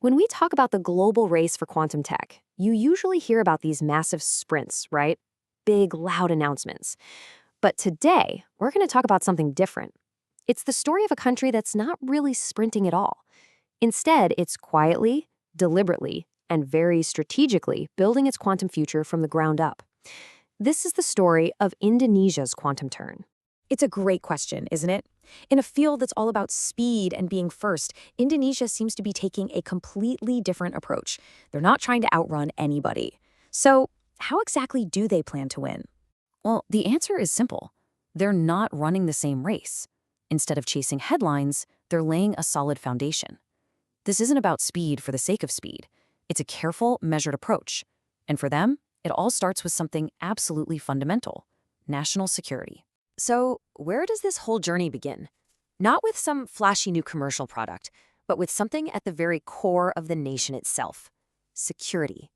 When we talk about the global race for quantum tech, you usually hear about these massive sprints, right? Big, loud announcements. But today, we're going to talk about something different. It's the story of a country that's not really sprinting at all. Instead, it's quietly, deliberately, and very strategically building its quantum future from the ground up. This is the story of Indonesia's quantum turn. It's a great question, isn't it? In a field that's all about speed and being first, Indonesia seems to be taking a completely different approach. They're not trying to outrun anybody. So, how exactly do they plan to win? Well, the answer is simple. They're not running the same race. Instead of chasing headlines, they're laying a solid foundation. This isn't about speed for the sake of speed. It's a careful, measured approach. And for them, it all starts with something absolutely fundamental: national security. So, where does this whole journey begin? Not with some flashy new commercial product, but with something at the very core of the nation itself: security.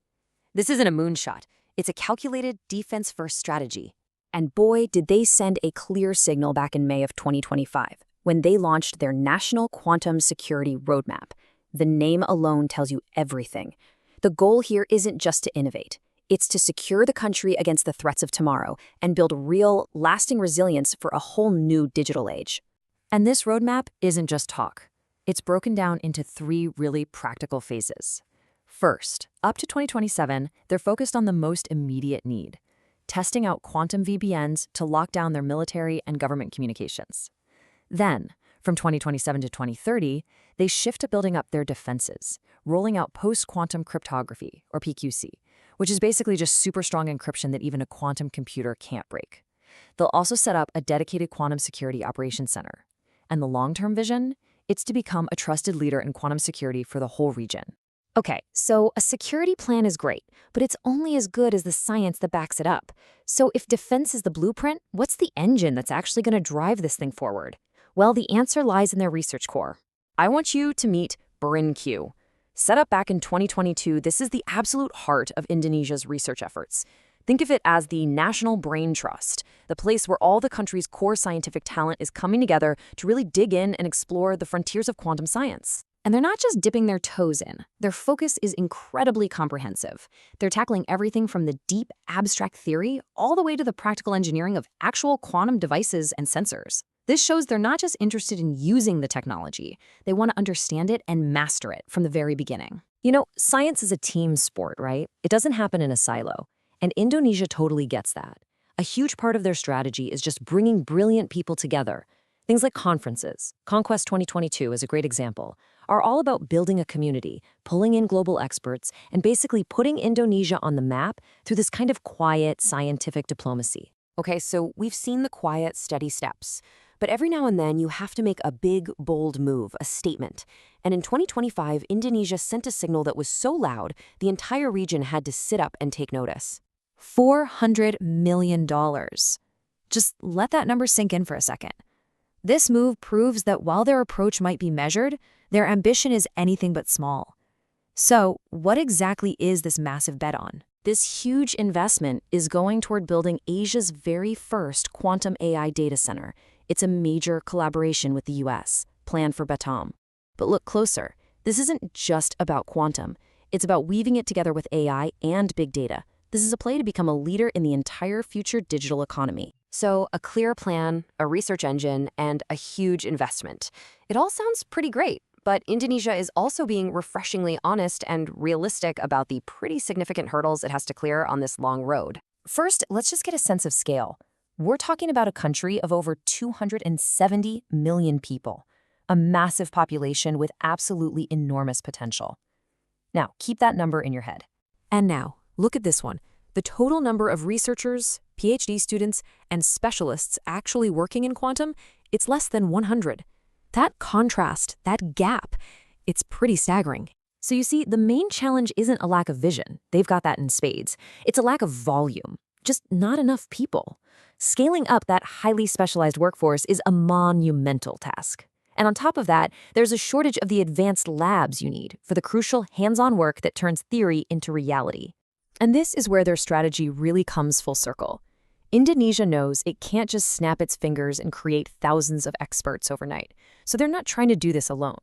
This isn't a moonshot. It's a calculated defense-first strategy. And boy, did they send a clear signal back in May of 2025, when they launched their National Quantum Security Roadmap. The name alone tells you everything. The goal here isn't just to innovate. It's to secure the country against the threats of tomorrow and build real, lasting resilience for a whole new digital age. And this roadmap isn't just talk. It's broken down into three really practical phases. First, up to 2027, they're focused on the most immediate need: testing out quantum VPNs to lock down their military and government communications. Then, from 2027 to 2030, they shift to building up their defenses, rolling out post-quantum cryptography, or PQC, which is basically just super strong encryption that even a quantum computer can't break. They'll also set up a dedicated quantum security operations center. And the long-term vision? It's to become a trusted leader in quantum security for the whole region. Okay, so a security plan is great, but it's only as good as the science that backs it up. So if defense is the blueprint, what's the engine that's actually going to drive this thing forward? Well, the answer lies in their research core. I want you to meet BRIN-Q. Set up back in 2022, this is the absolute heart of Indonesia's research efforts. Think of it as the National Brain Trust, the place where all the country's core scientific talent is coming together to really dig in and explore the frontiers of quantum science. And they're not just dipping their toes in. Their focus is incredibly comprehensive. They're tackling everything from the deep, abstract theory all the way to the practical engineering of actual quantum devices and sensors. This shows they're not just interested in using the technology. They want to understand it and master it from the very beginning. You know, science is a team sport, right? It doesn't happen in a silo. And Indonesia totally gets that. A huge part of their strategy is just bringing brilliant people together. Things like conferences, Conquest 2022 is a great example, are all about building a community, pulling in global experts, and basically putting Indonesia on the map through this kind of quiet, scientific diplomacy. Okay, so we've seen the quiet, steady steps. But every now and then, you have to make a big, bold move, a statement. And in 2025, Indonesia sent a signal that was so loud, the entire region had to sit up and take notice. $400 million. Just let that number sink in for a second. This move proves that while their approach might be measured, their ambition is anything but small. So, what exactly is this massive bet on? This huge investment is going toward building Asia's very first quantum AI data center. It's a major collaboration with the US, planned for Batam. But look closer. This isn't just about quantum. It's about weaving it together with AI and big data. This is a play to become a leader in the entire future digital economy. So, a clear plan, a research engine, and a huge investment. It all sounds pretty great, but Indonesia is also being refreshingly honest and realistic about the pretty significant hurdles it has to clear on this long road. First, let's just get a sense of scale. We're talking about a country of over 270 million people, a massive population with absolutely enormous potential. Now, keep that number in your head. And now, look at this one. The total number of researchers, PhD students, and specialists actually working in quantum, it's less than 100. That contrast, that gap, it's pretty staggering. So you see, the main challenge isn't a lack of vision. They've got that in spades. It's a lack of volume, just not enough people. Scaling up that highly specialized workforce is a monumental task. And on top of that, there's a shortage of the advanced labs you need for the crucial hands-on work that turns theory into reality. And this is where their strategy really comes full circle. Indonesia knows it can't just snap its fingers and create thousands of experts overnight, so they're not trying to do this alone.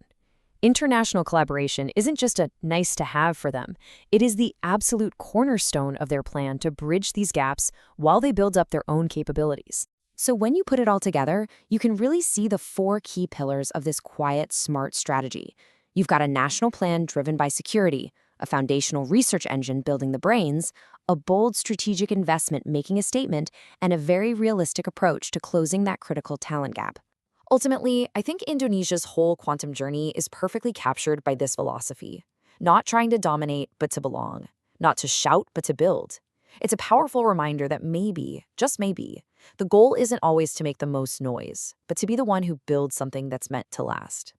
International collaboration isn't just a nice to have for them. It is the absolute cornerstone of their plan to bridge these gaps while they build up their own capabilities. So when you put it all together, you can really see the four key pillars of this quiet, smart strategy. You've got a national plan driven by security, a foundational research engine building the brains, a bold strategic investment making a statement, and a very realistic approach to closing that critical talent gap. Ultimately, I think Indonesia's whole quantum journey is perfectly captured by this philosophy. Not trying to dominate, but to belong. Not to shout, but to build. It's a powerful reminder that maybe, just maybe, the goal isn't always to make the most noise, but to be the one who builds something that's meant to last.